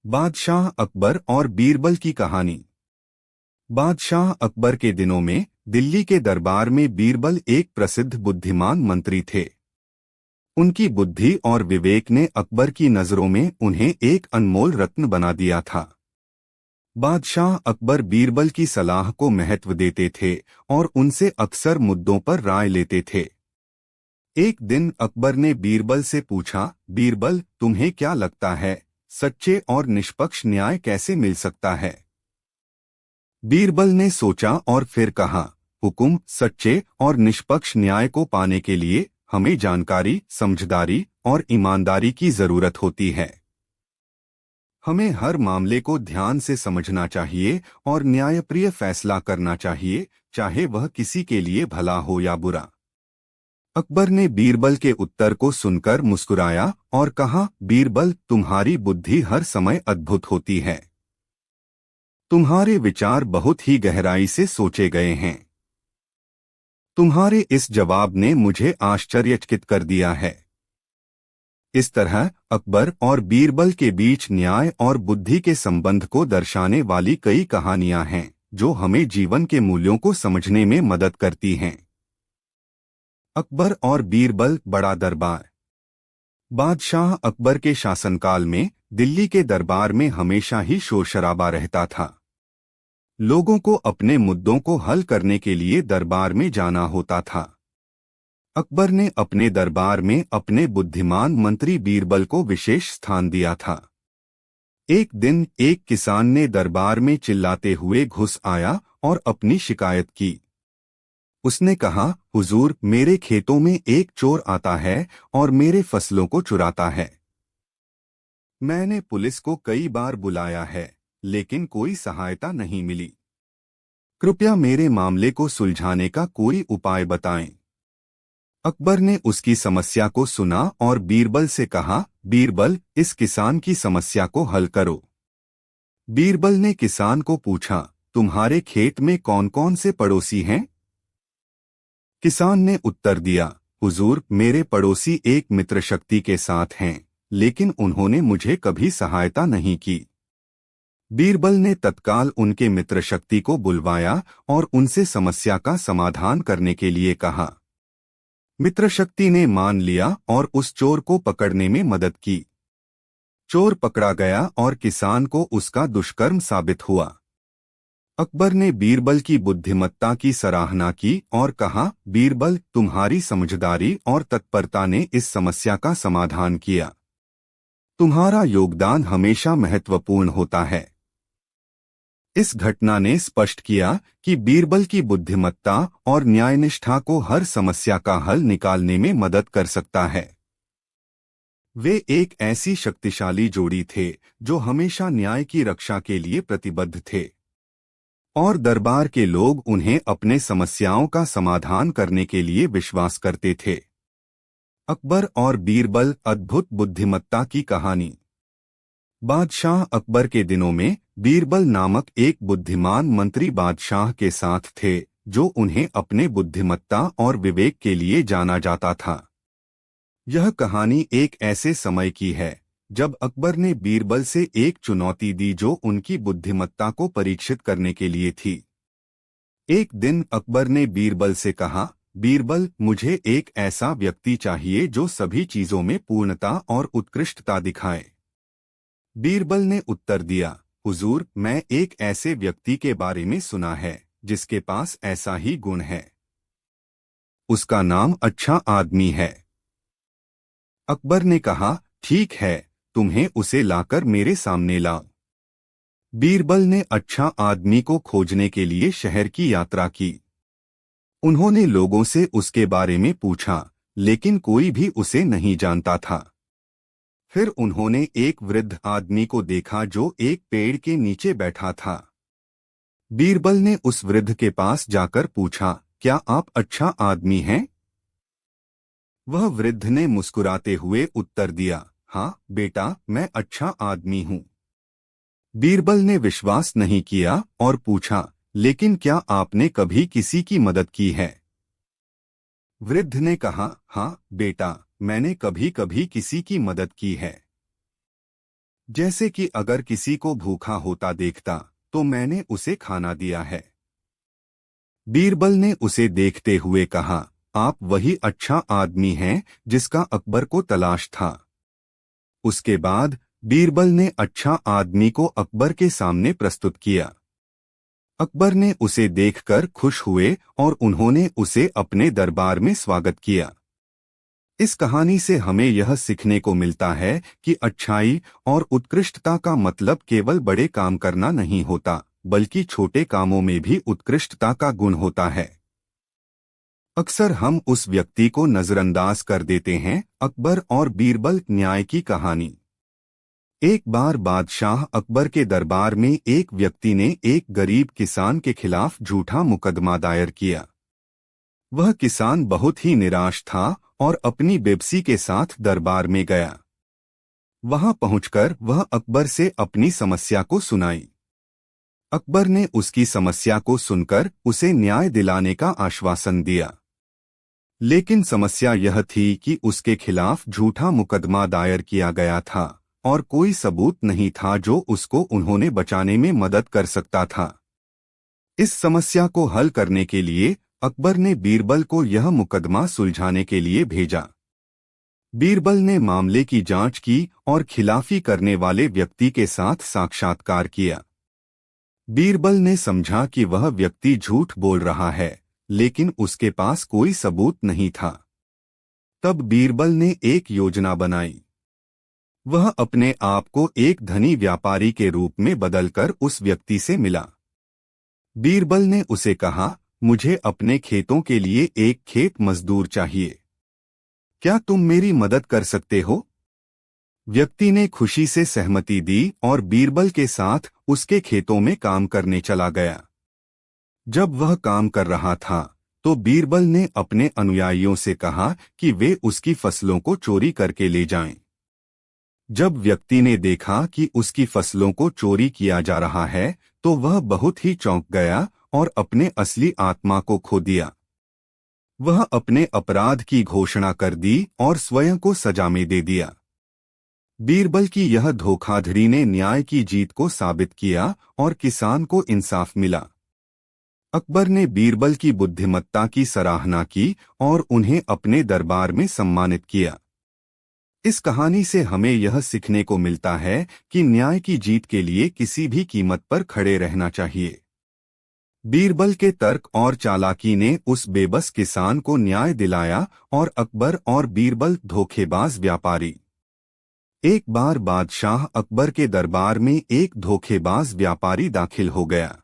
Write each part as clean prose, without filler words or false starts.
बादशाह अकबर और बीरबल की कहानी। बादशाह अकबर के दिनों में दिल्ली के दरबार में बीरबल एक प्रसिद्ध बुद्धिमान मंत्री थे। उनकी बुद्धि और विवेक ने अकबर की नजरों में उन्हें एक अनमोल रत्न बना दिया था। बादशाह अकबर बीरबल की सलाह को महत्व देते थे और उनसे अक्सर मुद्दों पर राय लेते थे। एक दिन अकबर ने बीरबल से पूछा, बीरबल, तुम्हें क्या लगता है, सच्चे और निष्पक्ष न्याय कैसे मिल सकता है? बीरबल ने सोचा और फिर कहा, हुकुम, सच्चे और निष्पक्ष न्याय को पाने के लिए हमें जानकारी, समझदारी और ईमानदारी की जरूरत होती है। हमें हर मामले को ध्यान से समझना चाहिए और न्यायप्रिय फैसला करना चाहिए, चाहे वह किसी के लिए भला हो या बुरा। अकबर ने बीरबल के उत्तर को सुनकर मुस्कुराया और कहा, बीरबल, तुम्हारी बुद्धि हर समय अद्भुत होती है। तुम्हारे विचार बहुत ही गहराई से सोचे गए हैं। तुम्हारे इस जवाब ने मुझे आश्चर्यचकित कर दिया है। इस तरह अकबर और बीरबल के बीच न्याय और बुद्धि के संबंध को दर्शाने वाली कई कहानियां हैं, जो हमें जीवन के मूल्यों को समझने में मदद करती हैं। अकबर और बीरबल, बड़ा दरबार। बादशाह अकबर के शासनकाल में दिल्ली के दरबार में हमेशा ही शोर शराबा रहता था। लोगों को अपने मुद्दों को हल करने के लिए दरबार में जाना होता था। अकबर ने अपने दरबार में अपने बुद्धिमान मंत्री बीरबल को विशेष स्थान दिया था। एक दिन एक किसान ने दरबार में चिल्लाते हुए घुस आया और अपनी शिकायत की। उसने कहा, हुजूर, मेरे खेतों में एक चोर आता है और मेरे फसलों को चुराता है। मैंने पुलिस को कई बार बुलाया है, लेकिन कोई सहायता नहीं मिली। कृपया मेरे मामले को सुलझाने का कोई उपाय बताएं। अकबर ने उसकी समस्या को सुना और बीरबल से कहा, बीरबल, इस किसान की समस्या को हल करो। बीरबल ने किसान को पूछा, तुम्हारे खेत में कौन कौन से पड़ोसी हैं? किसान ने उत्तर दिया, हुजूर, मेरे पड़ोसी एक मित्र शक्ति के साथ हैं, लेकिन उन्होंने मुझे कभी सहायता नहीं की। बीरबल ने तत्काल उनके मित्र शक्ति को बुलवाया और उनसे समस्या का समाधान करने के लिए कहा। मित्र शक्ति ने मान लिया और उस चोर को पकड़ने में मदद की। चोर पकड़ा गया और किसान को उसका दुष्कर्म साबित हुआ। अकबर ने बीरबल की बुद्धिमत्ता की सराहना की और कहा, बीरबल, तुम्हारी समझदारी और तत्परता ने इस समस्या का समाधान किया। तुम्हारा योगदान हमेशा महत्वपूर्ण होता है। इस घटना ने स्पष्ट किया कि बीरबल की बुद्धिमत्ता और न्यायनिष्ठा को हर समस्या का हल निकालने में मदद कर सकता है। वे एक ऐसी शक्तिशाली जोड़ी थे जो हमेशा न्याय की रक्षा के लिए प्रतिबद्ध थे, और दरबार के लोग उन्हें अपने समस्याओं का समाधान करने के लिए विश्वास करते थे। अकबर और बीरबल, अद्भुत बुद्धिमत्ता की कहानी। बादशाह अकबर के दिनों में बीरबल नामक एक बुद्धिमान मंत्री बादशाह के साथ थे, जो उन्हें अपने बुद्धिमत्ता और विवेक के लिए जाना जाता था। यह कहानी एक ऐसे समय की है जब अकबर ने बीरबल से एक चुनौती दी जो उनकी बुद्धिमत्ता को परीक्षित करने के लिए थी। एक दिन अकबर ने बीरबल से कहा, बीरबल, मुझे एक ऐसा व्यक्ति चाहिए जो सभी चीजों में पूर्णता और उत्कृष्टता दिखाए। बीरबल ने उत्तर दिया, हुजूर, मैं एक ऐसे व्यक्ति के बारे में सुना है जिसके पास ऐसा ही गुण है। उसका नाम अच्छा आदमी है। अकबर ने कहा, ठीक है, तुम्हें उसे लाकर मेरे सामने लाओ। बीरबल ने अच्छा आदमी को खोजने के लिए शहर की यात्रा की। उन्होंने लोगों से उसके बारे में पूछा, लेकिन कोई भी उसे नहीं जानता था। फिर उन्होंने एक वृद्ध आदमी को देखा जो एक पेड़ के नीचे बैठा था। बीरबल ने उस वृद्ध के पास जाकर पूछा, क्या आप अच्छा आदमी हैं? वह वृद्ध ने मुस्कुराते हुए उत्तर दिया, हाँ बेटा, मैं अच्छा आदमी हूँ। बीरबल ने विश्वास नहीं किया और पूछा, लेकिन क्या आपने कभी किसी की मदद की है? वृद्ध ने कहा, हाँ बेटा, मैंने कभी कभी किसी की मदद की है। जैसे कि अगर किसी को भूखा होता देखता तो मैंने उसे खाना दिया है। बीरबल ने उसे देखते हुए कहा, आप वही अच्छा आदमी हैं जिसका अकबर को तलाश था। उसके बाद बीरबल ने अच्छा आदमी को अकबर के सामने प्रस्तुत किया। अकबर ने उसे देखकर खुश हुए और उन्होंने उसे अपने दरबार में स्वागत किया। इस कहानी से हमें यह सीखने को मिलता है कि अच्छाई और उत्कृष्टता का मतलब केवल बड़े काम करना नहीं होता, बल्कि छोटे कामों में भी उत्कृष्टता का गुण होता है। अक्सर हम उस व्यक्ति को नजरअंदाज कर देते हैं। अकबर और बीरबल न्याय की कहानी। एक बार बादशाह अकबर के दरबार में एक व्यक्ति ने एक गरीब किसान के खिलाफ झूठा मुकदमा दायर किया। वह किसान बहुत ही निराश था और अपनी बेबसी के साथ दरबार में गया। वहां पहुंचकर वह अकबर से अपनी समस्या को सुनाई। अकबर ने उसकी समस्या को सुनकर उसे न्याय दिलाने का आश्वासन दिया। लेकिन समस्या यह थी कि उसके खिलाफ झूठा मुकदमा दायर किया गया था और कोई सबूत नहीं था जो उसको उन्होंने बचाने में मदद कर सकता था। इस समस्या को हल करने के लिए अकबर ने बीरबल को यह मुकदमा सुलझाने के लिए भेजा। बीरबल ने मामले की जांच की और खिलाफी करने वाले व्यक्ति के साथ साक्षात्कार किया। बीरबल ने समझा कि वह व्यक्ति झूठ बोल रहा है, लेकिन उसके पास कोई सबूत नहीं था। तब बीरबल ने एक योजना बनाई। वह अपने आप को एक धनी व्यापारी के रूप में बदलकर उस व्यक्ति से मिला। बीरबल ने उसे कहा, मुझे अपने खेतों के लिए एक खेत मजदूर चाहिए। क्या तुम मेरी मदद कर सकते हो? व्यक्ति ने खुशी से सहमति दी और बीरबल के साथ उसके खेतों में काम करने चला गया। जब वह काम कर रहा था तो बीरबल ने अपने अनुयायियों से कहा कि वे उसकी फसलों को चोरी करके ले जाएं। जब व्यक्ति ने देखा कि उसकी फसलों को चोरी किया जा रहा है तो वह बहुत ही चौंक गया और अपने असली आत्मा को खो दिया। वह अपने अपराध की घोषणा कर दी और स्वयं को सजा में दे दिया। बीरबल की यह धोखाधड़ी ने न्याय की जीत को साबित किया और किसान को इंसाफ मिला। अकबर ने बीरबल की बुद्धिमत्ता की सराहना की और उन्हें अपने दरबार में सम्मानित किया। इस कहानी से हमें यह सीखने को मिलता है कि न्याय की जीत के लिए किसी भी कीमत पर खड़े रहना चाहिए। बीरबल के तर्क और चालाकी ने उस बेबस किसान को न्याय दिलाया और अकबर और बीरबल धोखेबाज व्यापारी। एक बार बादशाह अकबर के दरबार में एक धोखेबाज व्यापारी दाखिल हो गया।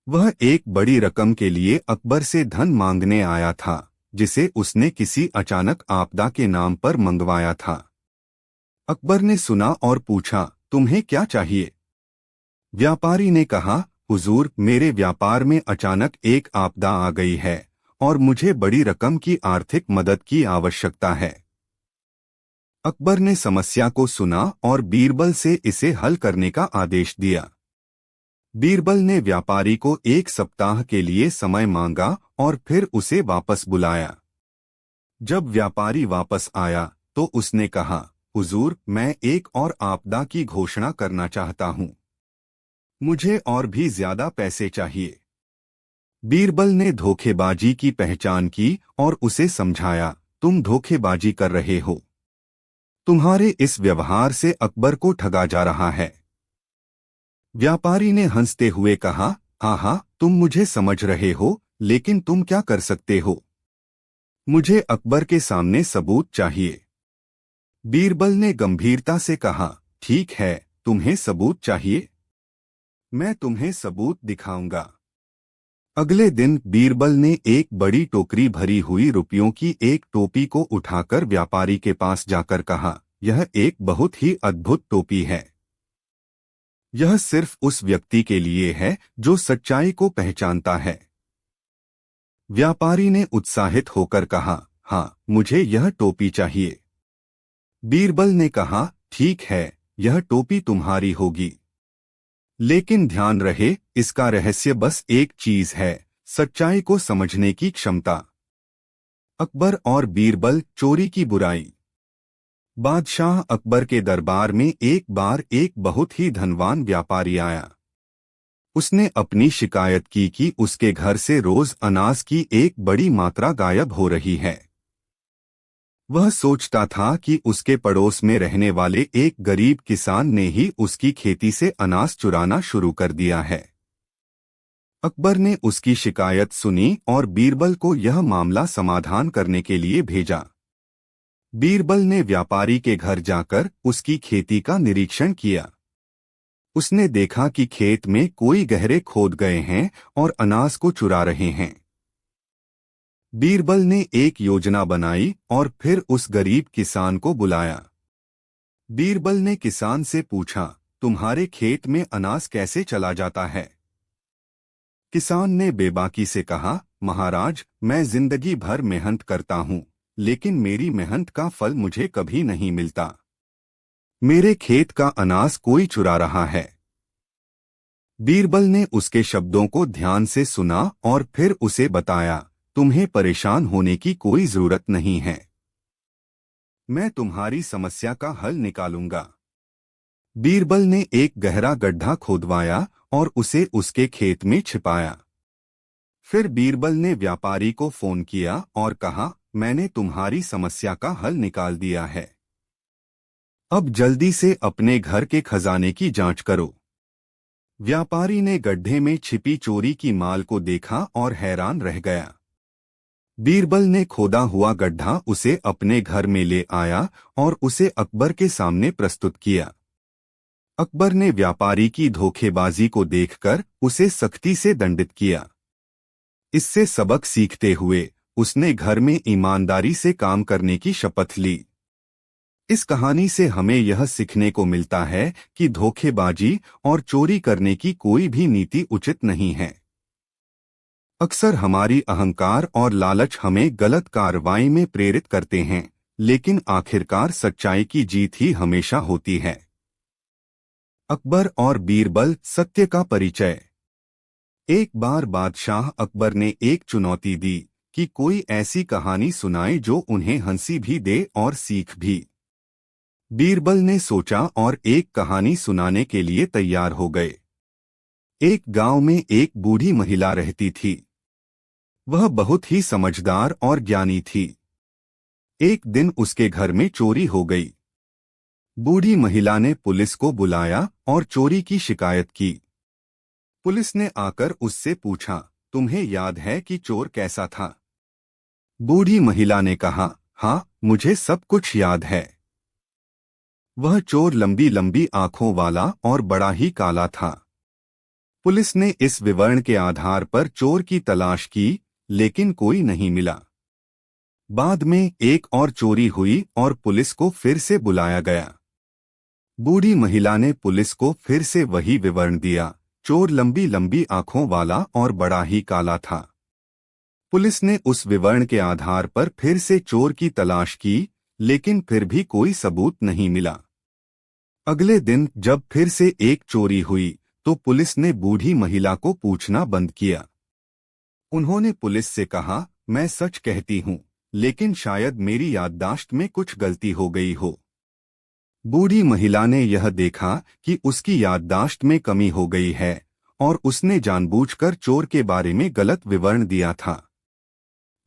वह एक बड़ी रकम के लिए अकबर से धन मांगने आया था, जिसे उसने किसी अचानक आपदा के नाम पर मंगवाया था। अकबर ने सुना और पूछा, तुम्हें क्या चाहिए? व्यापारी ने कहा, हुजूर, मेरे व्यापार में अचानक एक आपदा आ गई है और मुझे बड़ी रकम की आर्थिक मदद की आवश्यकता है। अकबर ने समस्या को सुना और बीरबल से इसे हल करने का आदेश दिया। बीरबल ने व्यापारी को 1 सप्ताह के लिए समय मांगा और फिर उसे वापस बुलाया। जब व्यापारी वापस आया तो उसने कहा, हुजूर, मैं एक और आपदा की घोषणा करना चाहता हूं। मुझे और भी ज्यादा पैसे चाहिए। बीरबल ने धोखेबाजी की पहचान की और उसे समझाया, तुम धोखेबाजी कर रहे हो। तुम्हारे इस व्यवहार से अकबर को ठगा जा रहा है। व्यापारी ने हंसते हुए कहा, आहा, तुम मुझे समझ रहे हो, लेकिन तुम क्या कर सकते हो? मुझे अकबर के सामने सबूत चाहिए। बीरबल ने गंभीरता से कहा, ठीक है, तुम्हें सबूत चाहिए? मैं तुम्हें सबूत दिखाऊंगा। अगले दिन बीरबल ने एक बड़ी टोकरी भरी हुई रुपयों की एक टोपी को उठाकर व्यापारी के पास जाकर कहा, यह एक बहुत ही अद्भुत टोपी है। यह सिर्फ उस व्यक्ति के लिए है जो सच्चाई को पहचानता है। व्यापारी ने उत्साहित होकर कहा, हाँ, मुझे यह टोपी चाहिए। बीरबल ने कहा, ठीक है, यह टोपी तुम्हारी होगी। लेकिन ध्यान रहे, इसका रहस्य बस एक चीज है, सच्चाई को समझने की क्षमता। अकबर और बीरबल, चोरी की बुराई। बादशाह अकबर के दरबार में एक बार एक बहुत ही धनवान व्यापारी आया। उसने अपनी शिकायत की कि उसके घर से रोज अनाज की एक बड़ी मात्रा गायब हो रही है। वह सोचता था कि उसके पड़ोस में रहने वाले एक गरीब किसान ने ही उसकी खेती से अनाज चुराना शुरू कर दिया है। अकबर ने उसकी शिकायत सुनी और बीरबल को यह मामला समाधान करने के लिए भेजा। बीरबल ने व्यापारी के घर जाकर उसकी खेती का निरीक्षण किया। उसने देखा कि खेत में कोई गहरे खोद गए हैं और अनाज को चुरा रहे हैं। बीरबल ने एक योजना बनाई और फिर उस गरीब किसान को बुलाया। बीरबल ने किसान से पूछा, तुम्हारे खेत में अनाज कैसे चला जाता है? किसान ने बेबाकी से कहा, महाराज, मैं जिंदगी भर मेहनत करता हूँ, लेकिन मेरी मेहनत का फल मुझे कभी नहीं मिलता। मेरे खेत का अनाज कोई चुरा रहा है। बीरबल ने उसके शब्दों को ध्यान से सुना और फिर उसे बताया, तुम्हें परेशान होने की कोई जरूरत नहीं है। मैं तुम्हारी समस्या का हल निकालूंगा। बीरबल ने एक गहरा गड्ढा खोदवाया और उसे उसके खेत में छिपाया। फिर बीरबल ने व्यापारी को फोन किया और कहा, मैंने तुम्हारी समस्या का हल निकाल दिया है। अब जल्दी से अपने घर के खजाने की जांच करो। व्यापारी ने गड्ढे में छिपी चोरी की माल को देखा और हैरान रह गया। बीरबल ने खोदा हुआ गड्ढा उसे अपने घर में ले आया और उसे अकबर के सामने प्रस्तुत किया। अकबर ने व्यापारी की धोखेबाजी को देखकर उसे सख्ती से दंडित किया। इससे सबक सीखते हुए उसने घर में ईमानदारी से काम करने की शपथ ली। इस कहानी से हमें यह सीखने को मिलता है कि धोखेबाजी और चोरी करने की कोई भी नीति उचित नहीं है। अक्सर हमारी अहंकार और लालच हमें गलत कार्रवाई में प्रेरित करते हैं, लेकिन आखिरकार सच्चाई की जीत ही हमेशा होती है। अकबर और बीरबल, सत्य का परिचय। एक बार बादशाह अकबर ने एक चुनौती दी कि कोई ऐसी कहानी सुनाए जो उन्हें हंसी भी दे और सीख भी। बीरबल ने सोचा और एक कहानी सुनाने के लिए तैयार हो गए। एक गांव में एक बूढ़ी महिला रहती थी। वह बहुत ही समझदार और ज्ञानी थी। एक दिन उसके घर में चोरी हो गई। बूढ़ी महिला ने पुलिस को बुलाया और चोरी की शिकायत की। पुलिस ने आकर उससे पूछा, तुम्हें याद है कि चोर कैसा था? बूढ़ी महिला ने कहा, हाँ, मुझे सब कुछ याद है। वह चोर लंबी लंबी आंखों वाला और बड़ा ही काला था। पुलिस ने इस विवरण के आधार पर चोर की तलाश की, लेकिन कोई नहीं मिला। बाद में एक और चोरी हुई और पुलिस को फिर से बुलाया गया। बूढ़ी महिला ने पुलिस को फिर से वही विवरण दिया, चोर लंबी लंबी आंखों वाला और बड़ा ही काला था। पुलिस ने उस विवरण के आधार पर फिर से चोर की तलाश की, लेकिन फिर भी कोई सबूत नहीं मिला। अगले दिन जब फिर से एक चोरी हुई, तो पुलिस ने बूढ़ी महिला को पूछना बंद किया। उन्होंने पुलिस से कहा, मैं सच कहती हूँ, लेकिन शायद मेरी याददाश्त में कुछ गलती हो गई हो। बूढ़ी महिला ने यह देखा कि उसकी याददाश्त में कमी हो गई है और उसने जानबूझकर चोर के बारे में गलत विवरण दिया था।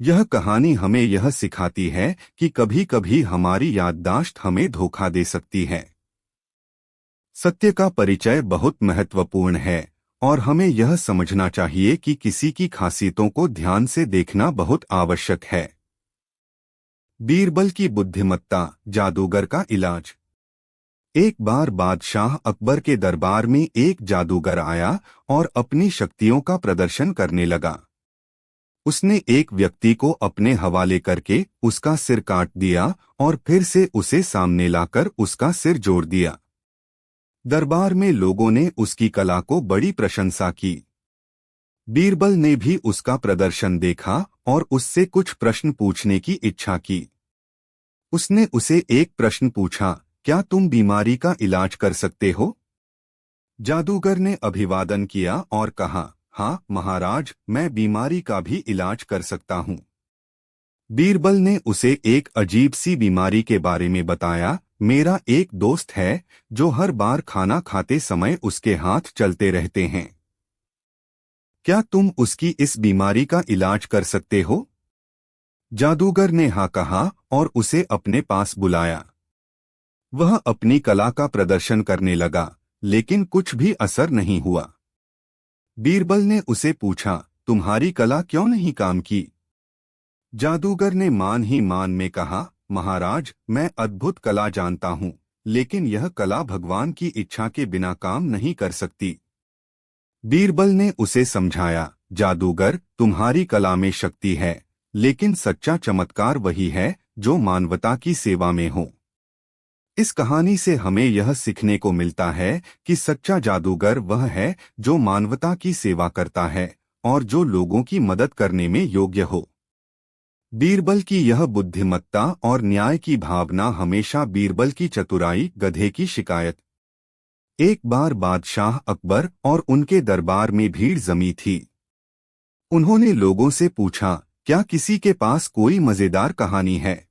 यह कहानी हमें यह सिखाती है कि कभी-कभी हमारी याददाश्त हमें धोखा दे सकती है। सत्य का परिचय बहुत महत्वपूर्ण है और हमें यह समझना चाहिए कि किसी की खासियतों को ध्यान से देखना बहुत आवश्यक है। बीरबल की बुद्धिमत्ता, जादूगर का इलाज। एक बार बादशाह अकबर के दरबार में एक जादूगर आया और अपनी शक्तियों का प्रदर्शन करने लगा। उसने एक व्यक्ति को अपने हवाले करके उसका सिर काट दिया और फिर से उसे सामने लाकर उसका सिर जोड़ दिया। दरबार में लोगों ने उसकी कला को बड़ी प्रशंसा की। बीरबल ने भी उसका प्रदर्शन देखा और उससे कुछ प्रश्न पूछने की इच्छा की। उसने उसे एक प्रश्न पूछा, क्या तुम बीमारी का इलाज कर सकते हो? जादूगर ने अभिवादन किया और कहा, हाँ महाराज, मैं बीमारी का भी इलाज कर सकता हूँ। बीरबल ने उसे एक अजीब सी बीमारी के बारे में बताया। मेरा एक दोस्त है जो हर बार खाना खाते समय उसके हाथ चलते रहते हैं। क्या तुम उसकी इस बीमारी का इलाज कर सकते हो? जादूगर ने हाँ कहा और उसे अपने पास बुलाया। वह अपनी कला का प्रदर्शन करने लगा, लेकिन कुछ भी असर नहीं हुआ। बीरबल ने उसे पूछा, तुम्हारी कला क्यों नहीं काम की? जादूगर ने मान ही मान में कहा, महाराज, मैं अद्भुत कला जानता हूँ, लेकिन यह कला भगवान की इच्छा के बिना काम नहीं कर सकती। बीरबल ने उसे समझाया, जादूगर, तुम्हारी कला में शक्ति है, लेकिन सच्चा चमत्कार वही है जो मानवता की सेवा में हो। इस कहानी से हमें यह सीखने को मिलता है कि सच्चा जादूगर वह है जो मानवता की सेवा करता है और जो लोगों की मदद करने में योग्य हो। बीरबल की यह बुद्धिमत्ता और न्याय की भावना हमेशा बीरबल की चतुराई, गधे की शिकायत। एक बार बादशाह अकबर और उनके दरबार में भीड़ जमी थी। उन्होंने लोगों से पूछा, क्या किसी के पास कोई मजेदार कहानी है?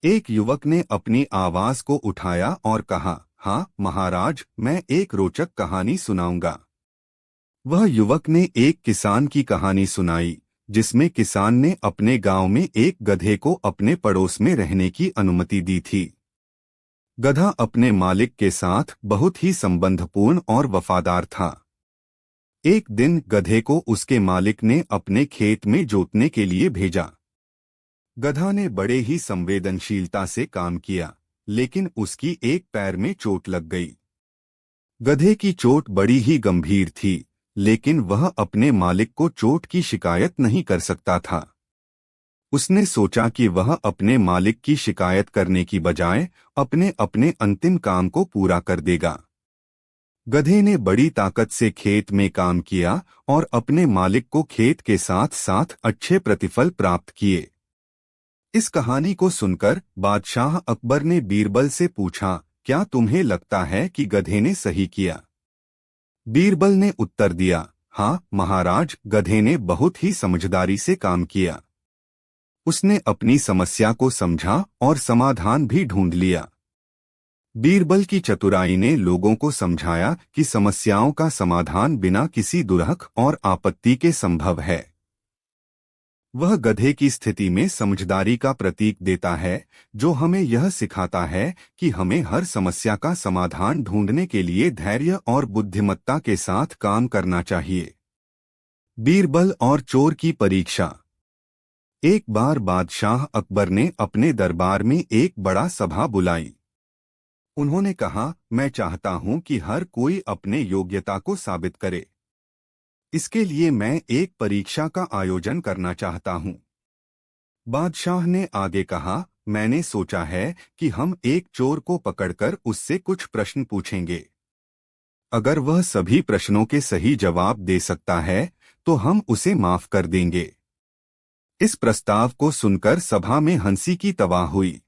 एक युवक ने अपनी आवाज को उठाया और कहा, हाँ महाराज, मैं एक रोचक कहानी सुनाऊंगा। वह युवक ने एक किसान की कहानी सुनाई, जिसमें किसान ने अपने गांव में एक गधे को अपने पड़ोस में रहने की अनुमति दी थी। गधा अपने मालिक के साथ बहुत ही संबंधपूर्ण और वफादार था। एक दिन गधे को उसके मालिक ने अपने खेत में जोतने के लिए भेजा। गधा ने बड़े ही संवेदनशीलता से काम किया, लेकिन उसकी एक पैर में चोट लग गई। गधे की चोट बड़ी ही गंभीर थी, लेकिन वह अपने मालिक को चोट की शिकायत नहीं कर सकता था। उसने सोचा कि वह अपने मालिक की शिकायत करने की बजाय अपने अपने अंतिम काम को पूरा कर देगा। गधे ने बड़ी ताकत से खेत में काम किया और अपने मालिक को खेत के साथ साथ अच्छे प्रतिफल प्राप्त किए। इस कहानी को सुनकर बादशाह अकबर ने बीरबल से पूछा, क्या तुम्हें लगता है कि गधे ने सही किया? बीरबल ने उत्तर दिया, हाँ महाराज, गधे ने बहुत ही समझदारी से काम किया। उसने अपनी समस्या को समझा और समाधान भी ढूंढ लिया। बीरबल की चतुराई ने लोगों को समझाया कि समस्याओं का समाधान बिना किसी दुर्हक और आपत्ति के संभव है। वह गधे की स्थिति में समझदारी का प्रतीक देता है, जो हमें यह सिखाता है कि हमें हर समस्या का समाधान ढूंढने के लिए धैर्य और बुद्धिमत्ता के साथ काम करना चाहिए। बीरबल और चोर की परीक्षा। एक बार बादशाह अकबर ने अपने दरबार में एक बड़ा सभा बुलाई। उन्होंने कहा, मैं चाहता हूं कि हर कोई अपने योग्यता को साबित करे। इसके लिए मैं एक परीक्षा का आयोजन करना चाहता हूं। बादशाह ने आगे कहा, मैंने सोचा है कि हम एक चोर को पकड़कर उससे कुछ प्रश्न पूछेंगे। अगर वह सभी प्रश्नों के सही जवाब दे सकता है, तो हम उसे माफ कर देंगे। इस प्रस्ताव को सुनकर सभा में हंसी की तवाह हुई।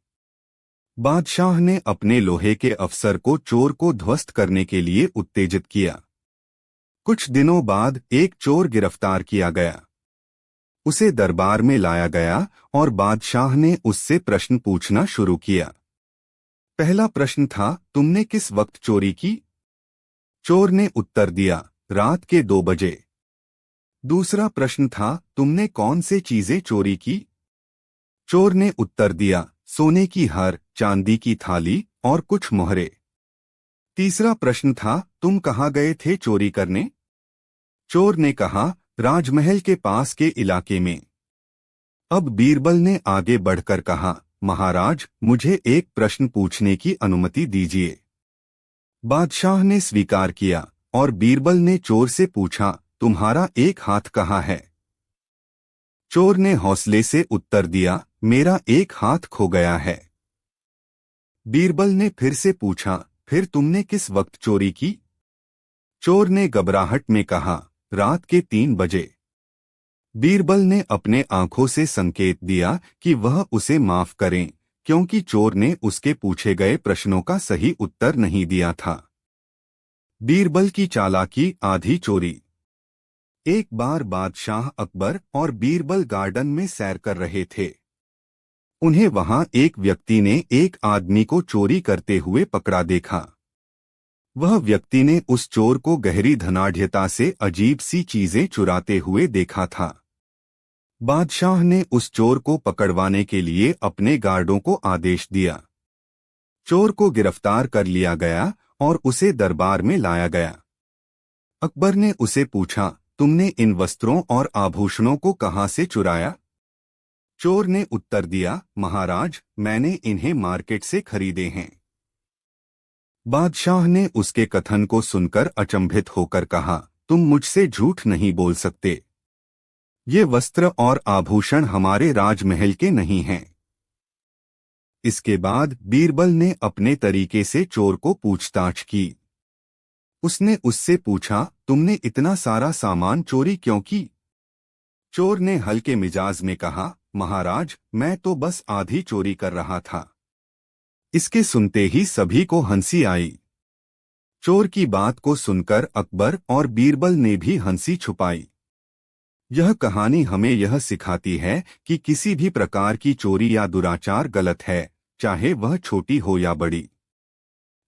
बादशाह ने अपने लोहे के अफसर को चोर को ध्वस्त करने के लिए उत्तेजित किया। कुछ दिनों बाद एक चोर गिरफ्तार किया गया। उसे दरबार में लाया गया और बादशाह ने उससे प्रश्न पूछना शुरू किया। पहला प्रश्न था, तुमने किस वक्त चोरी की? चोर ने उत्तर दिया, रात के 2 बजे। दूसरा प्रश्न था, तुमने कौन से चीजें चोरी की? चोर ने उत्तर दिया, सोने की हार, चांदी की थाली और कुछ मोहरे। तीसरा प्रश्न था, तुम कहाँ गए थे चोरी करने? चोर ने कहा, राजमहल के पास के इलाके में। अब बीरबल ने आगे बढ़कर कहा, महाराज, मुझे एक प्रश्न पूछने की अनुमति दीजिए। बादशाह ने स्वीकार किया और बीरबल ने चोर से पूछा, तुम्हारा एक हाथ कहाँ है? चोर ने हौसले से उत्तर दिया, मेरा एक हाथ खो गया है। बीरबल ने फिर से पूछा, फिर तुमने किस वक्त चोरी की? चोर ने घबराहट में कहा, रात के 3 बजे। बीरबल ने अपने आंखों से संकेत दिया कि वह उसे माफ करें, क्योंकि चोर ने उसके पूछे गए प्रश्नों का सही उत्तर नहीं दिया था। बीरबल की चालाकी, आधी चोरी। एक बार बादशाह अकबर और बीरबल गार्डन में सैर कर रहे थे। उन्हें वहां एक व्यक्ति ने एक आदमी को चोरी करते हुए पकड़ा देखा। वह व्यक्ति ने उस चोर को गहरी धनाढ्यता से अजीब सी चीजें चुराते हुए देखा था। बादशाह ने उस चोर को पकड़वाने के लिए अपने गार्डों को आदेश दिया। चोर को गिरफ्तार कर लिया गया और उसे दरबार में लाया गया। अकबर ने उसे पूछा, तुमने इन वस्त्रों और आभूषणों को कहां से चुराया? चोर ने उत्तर दिया, महाराज, मैंने इन्हें मार्केट से खरीदे हैं। बादशाह ने उसके कथन को सुनकर अचंभित होकर कहा, तुम मुझसे झूठ नहीं बोल सकते। ये वस्त्र और आभूषण हमारे राजमहल के नहीं हैं। इसके बाद बीरबल ने अपने तरीके से चोर को पूछताछ की। उसने उससे पूछा, तुमने इतना सारा सामान चोरी क्यों की? चोर ने हल्के मिजाज में कहा, महाराज, मैं तो बस आधी चोरी कर रहा था। इसके सुनते ही सभी को हंसी आई। चोर की बात को सुनकर अकबर और बीरबल ने भी हंसी छुपाई। यह कहानी हमें यह सिखाती है कि किसी भी प्रकार की चोरी या दुराचार गलत है, चाहे वह छोटी हो या बड़ी।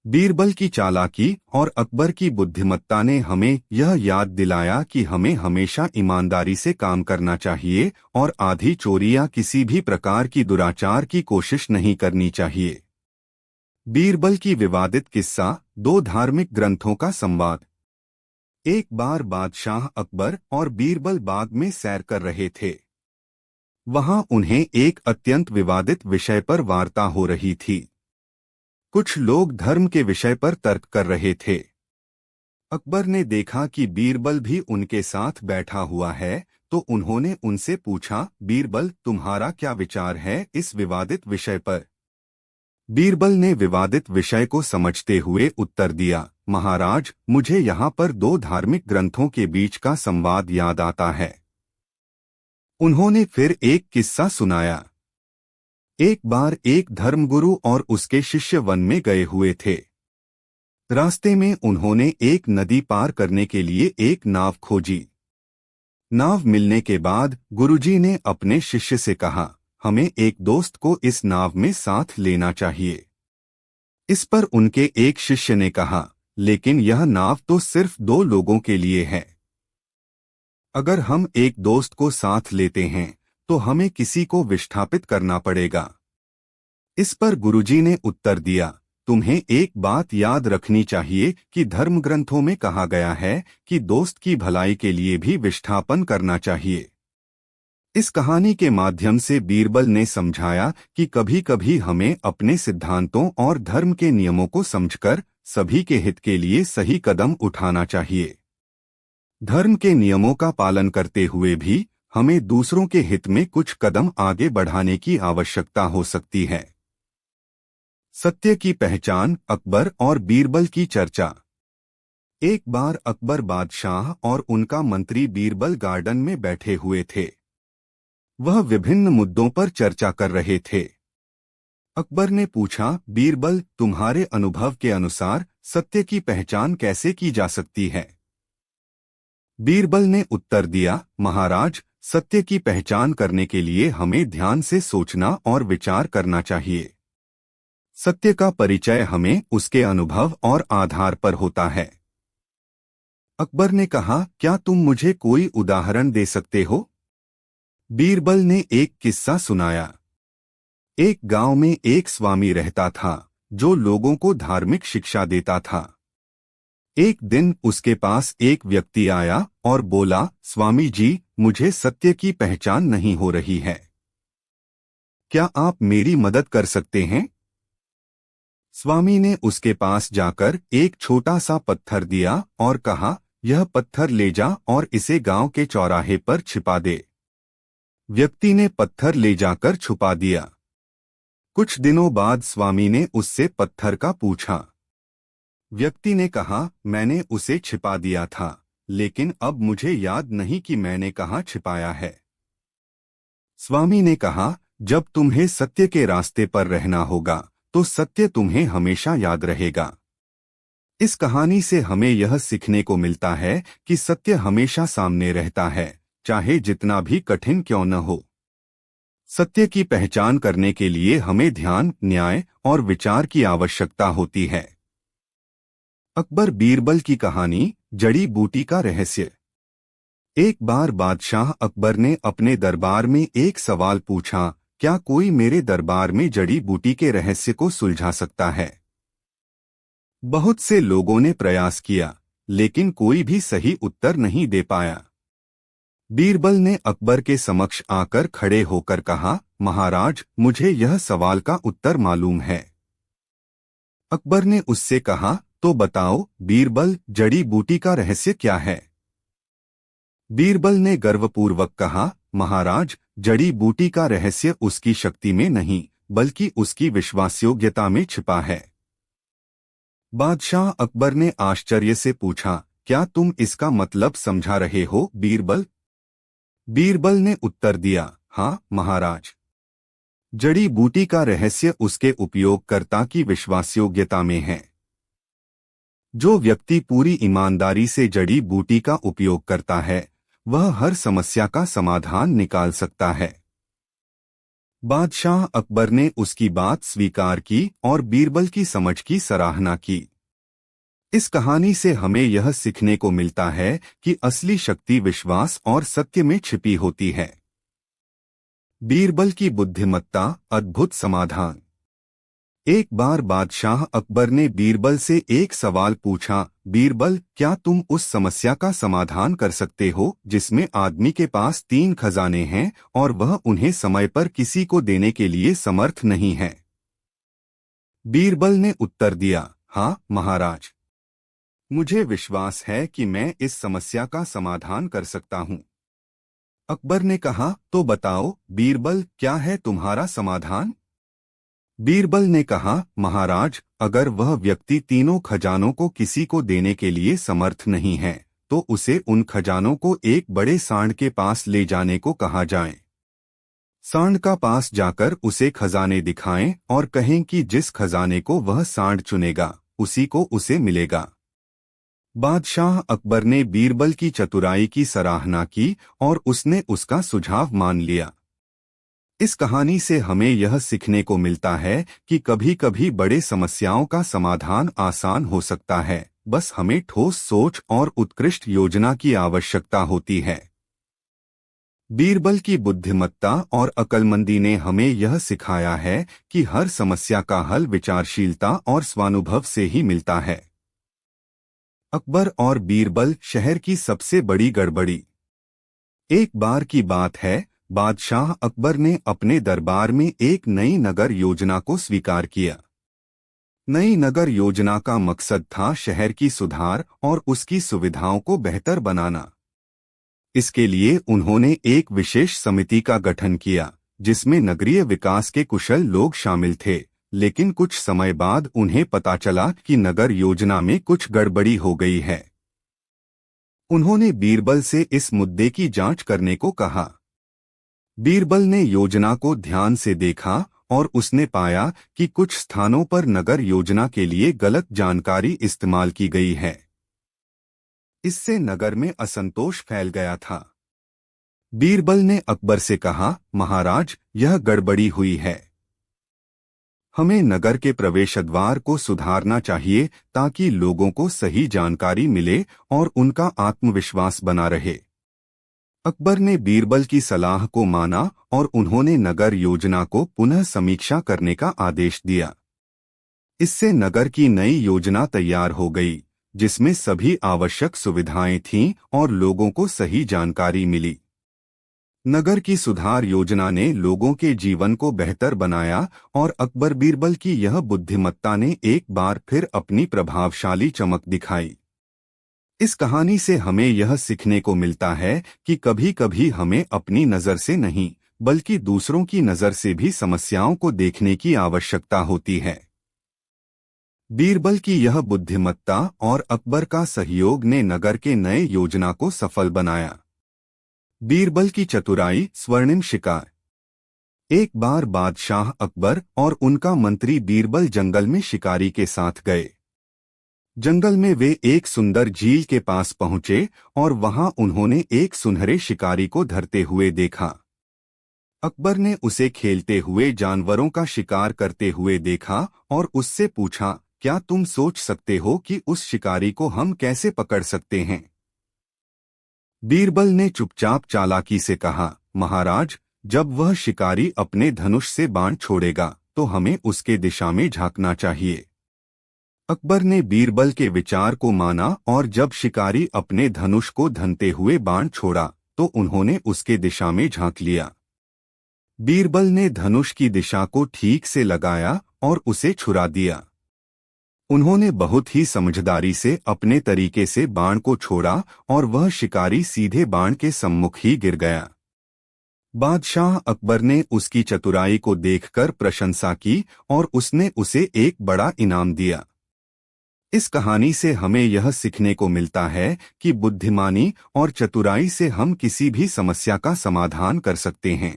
बीरबल की चालाकी और अकबर की बुद्धिमत्ता ने हमें यह याद दिलाया कि हमें हमेशा ईमानदारी से काम करना चाहिए और आधी चोरी या किसी भी प्रकार की दुराचार की कोशिश नहीं करनी चाहिए। बीरबल की विवादित किस्सा, दो धार्मिक ग्रंथों का संवाद। एक बार बादशाह अकबर और बीरबल बाग में सैर कर रहे थे। वहां उन्हें एक अत्यंत विवादित विषय पर वार्ता हो रही थी। कुछ लोग धर्म के विषय पर तर्क कर रहे थे। अकबर ने देखा कि बीरबल भी उनके साथ बैठा हुआ है, तो उन्होंने उनसे पूछा, बीरबल, तुम्हारा क्या विचार है इस विवादित विषय पर? बीरबल ने विवादित विषय को समझते हुए उत्तर दिया, महाराज, मुझे यहाँ पर दो धार्मिक ग्रंथों के बीच का संवाद याद आता है। उन्होंने फिर एक किस्सा सुनाया। एक बार एक धर्मगुरु और उसके शिष्य वन में गए हुए थे। रास्ते में उन्होंने एक नदी पार करने के लिए एक नाव खोजी। नाव मिलने के बाद गुरुजी ने अपने शिष्य से कहा, हमें एक दोस्त को इस नाव में साथ लेना चाहिए। इस पर उनके एक शिष्य ने कहा, लेकिन यह नाव तो सिर्फ दो लोगों के लिए है। अगर हम एक दोस्त को साथ लेते हैं तो हमें किसी को विस्थापित करना पड़ेगा। इस पर गुरुजी ने उत्तर दिया, तुम्हें एक बात याद रखनी चाहिए कि धर्म ग्रंथों में कहा गया है कि दोस्त की भलाई के लिए भी विस्थापन करना चाहिए। इस कहानी के माध्यम से बीरबल ने समझाया कि कभी कभी हमें अपने सिद्धांतों और धर्म के नियमों को समझकर सभी के हित के लिए सही कदम उठाना चाहिए। धर्म के नियमों का पालन करते हुए भी हमें दूसरों के हित में कुछ कदम आगे बढ़ाने की आवश्यकता हो सकती है। सत्य की पहचान, अकबर और बीरबल की चर्चा। एक बार अकबर बादशाह और उनका मंत्री बीरबल गार्डन में बैठे हुए थे। वह विभिन्न मुद्दों पर चर्चा कर रहे थे। अकबर ने पूछा, बीरबल, तुम्हारे अनुभव के अनुसार सत्य की पहचान कैसे की जा सकती है? बीरबल ने उत्तर दिया, महाराज, सत्य की पहचान करने के लिए हमें ध्यान से सोचना और विचार करना चाहिए। सत्य का परिचय हमें उसके अनुभव और आधार पर होता है। अकबर ने कहा, क्या तुम मुझे कोई उदाहरण दे सकते हो? बीरबल ने एक किस्सा सुनाया। एक गांव में एक स्वामी रहता था जो लोगों को धार्मिक शिक्षा देता था। एक दिन उसके पास एक व्यक्ति आया और बोला, स्वामी जी, मुझे सत्य की पहचान नहीं हो रही है। क्या आप मेरी मदद कर सकते हैं? स्वामी ने उसके पास जाकर एक छोटा सा पत्थर दिया और कहा, यह पत्थर ले जा और इसे गांव के चौराहे पर छिपा दे। व्यक्ति ने पत्थर ले जाकर छुपा दिया। कुछ दिनों बाद स्वामी ने उससे पत्थर का पूछा। व्यक्ति ने कहा, मैंने उसे छिपा दिया था, लेकिन अब मुझे याद नहीं कि मैंने कहाँ छिपाया है। स्वामी ने कहा, जब तुम्हें सत्य के रास्ते पर रहना होगा तो सत्य तुम्हें हमेशा याद रहेगा। इस कहानी से हमें यह सीखने को मिलता है कि सत्य हमेशा सामने रहता है, चाहे जितना भी कठिन क्यों न हो। सत्य की पहचान करने के लिए हमें ध्यान, न्याय और विचार की आवश्यकता होती है। अकबर बीरबल की कहानी, जड़ी बूटी का रहस्य। एक बार बादशाह अकबर ने अपने दरबार में एक सवाल पूछा, क्या कोई मेरे दरबार में जड़ी बूटी के रहस्य को सुलझा सकता है? बहुत से लोगों ने प्रयास किया, लेकिन कोई भी सही उत्तर नहीं दे पाया। बीरबल ने अकबर के समक्ष आकर खड़े होकर कहा, महाराज, मुझे यह सवाल का उत्तर मालूम है। अकबर ने उससे कहा, तो बताओ बीरबल, जड़ी बूटी का रहस्य क्या है? बीरबल ने गर्वपूर्वक कहा, महाराज, जड़ी बूटी का रहस्य उसकी शक्ति में नहीं, बल्कि उसकी विश्वासयोग्यता में छिपा है। बादशाह अकबर ने आश्चर्य से पूछा, क्या तुम इसका मतलब समझा रहे हो बीरबल? बीरबल ने उत्तर दिया, हाँ महाराज। जड़ी बूटी का रहस्य उसके उपयोगकर्ता की विश्वासयोग्यता में है। जो व्यक्ति पूरी ईमानदारी से जड़ी बूटी का उपयोग करता है, वह हर समस्या का समाधान निकाल सकता है। बादशाह अकबर ने उसकी बात स्वीकार की और बीरबल की समझ की सराहना की। इस कहानी से हमें यह सीखने को मिलता है कि असली शक्ति विश्वास और सत्य में छिपी होती है। बीरबल की बुद्धिमत्ता, अद्भुत समाधान। एक बार बादशाह अकबर ने बीरबल से एक सवाल पूछा, बीरबल, क्या तुम उस समस्या का समाधान कर सकते हो जिसमें आदमी के पास 3 खजाने हैं और वह उन्हें समय पर किसी को देने के लिए समर्थ नहीं है? बीरबल ने उत्तर दिया, हाँ महाराज। मुझे विश्वास है कि मैं इस समस्या का समाधान कर सकता हूँ। अकबर ने कहा, तो बताओ बीरबल, क्या है तुम्हारा समाधान? बीरबल ने कहा, महाराज, अगर वह व्यक्ति तीनों खजानों को किसी को देने के लिए समर्थ नहीं है, तो उसे उन खजानों को एक बड़े सांड के पास ले जाने को कहा जाए। सांड का पास जाकर उसे खजाने दिखाएं और कहें कि जिस खजाने को वह सांड चुनेगा, उसी को उसे मिलेगा। बादशाह अकबर ने बीरबल की चतुराई की सराहना की और उसने उसका सुझाव मान लिया। इस कहानी से हमें यह सीखने को मिलता है कि कभी-कभी बड़े समस्याओं का समाधान आसान हो सकता है, बस हमें ठोस सोच और उत्कृष्ट योजना की आवश्यकता होती है। बीरबल की बुद्धिमत्ता और अक्लमंदी ने हमें यह सिखाया है कि हर समस्या का हल विचारशीलता और स्वानुभव से ही मिलता है। अकबर और बीरबल, शहर की सबसे बड़ी गड़बड़ी। एक बार की बात है, बादशाह अकबर ने अपने दरबार में एक नई नगर योजना को स्वीकार किया। नई नगर योजना का मकसद था शहर की सुधार और उसकी सुविधाओं को बेहतर बनाना। इसके लिए उन्होंने एक विशेष समिति का गठन किया, जिसमें नगरीय विकास के कुशल लोग शामिल थे, लेकिन कुछ समय बाद उन्हें पता चला कि नगर योजना में कुछ गड़बड़ी हो गई है। उन्होंने बीरबल से इस मुद्दे की जांच करने को कहा। बीरबल ने योजना को ध्यान से देखा और उसने पाया कि कुछ स्थानों पर नगर योजना के लिए गलत जानकारी इस्तेमाल की गई है। इससे नगर में असंतोष फैल गया था। बीरबल ने अकबर से कहा, महाराज, यह गड़बड़ी हुई है। हमें नगर के प्रवेश द्वार को सुधारना चाहिए ताकि लोगों को सही जानकारी मिले और उनका आत्मविश्वास बना रहे। अकबर ने बीरबल की सलाह को माना और उन्होंने नगर योजना को पुनः समीक्षा करने का आदेश दिया। इससे नगर की नई योजना तैयार हो गई, जिसमें सभी आवश्यक सुविधाएं थीं और लोगों को सही जानकारी मिली। नगर की सुधार योजना ने लोगों के जीवन को बेहतर बनाया और अकबर बीरबल की यह बुद्धिमत्ता ने एक बार फिर अपनी प्रभावशाली चमक दिखाई। इस कहानी से हमें यह सीखने को मिलता है कि कभी-कभी हमें अपनी नज़र से नहीं, बल्कि दूसरों की नज़र से भी समस्याओं को देखने की आवश्यकता होती है। बीरबल की यह बुद्धिमत्ता और अकबर का सहयोग ने नगर के नए योजना को सफल बनाया। बीरबल की चतुराई, स्वर्णिम शिकार। एक बार बादशाह अकबर और उनका मंत्री बीरबल जंगल में शिकारी के साथ गए। जंगल में वे एक सुंदर झील के पास पहुंचे और वहां उन्होंने एक सुनहरे शिकारी को धरते हुए देखा। अकबर ने उसे खेलते हुए जानवरों का शिकार करते हुए देखा और उससे पूछा, क्या तुम सोच सकते हो कि उस शिकारी को हम कैसे पकड़ सकते हैं? बीरबल ने चुपचाप चालाकी से कहा, महाराज, जब वह शिकारी अपने धनुष से बाण छोड़ेगा तो हमें उसके दिशा में झांकना चाहिए। अकबर ने बीरबल के विचार को माना और जब शिकारी अपने धनुष को धनते हुए बाण छोड़ा तो उन्होंने उसके दिशा में झांक लिया। बीरबल ने धनुष की दिशा को ठीक से लगाया और उसे छुरा दिया। उन्होंने बहुत ही समझदारी से अपने तरीके से बाण को छोड़ा और वह शिकारी सीधे बाण के सम्मुख ही गिर गया। बादशाह अकबर ने उसकी चतुराई को देखकर प्रशंसा की और उसने उसे एक बड़ा इनाम दिया। इस कहानी से हमें यह सीखने को मिलता है कि बुद्धिमानी और चतुराई से हम किसी भी समस्या का समाधान कर सकते हैं।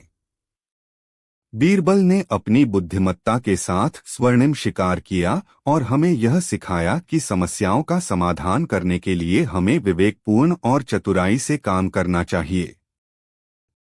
बीरबल ने अपनी बुद्धिमत्ता के साथ स्वर्णिम शिकार किया और हमें यह सिखाया कि समस्याओं का समाधान करने के लिए हमें विवेकपूर्ण और चतुराई से काम करना चाहिए।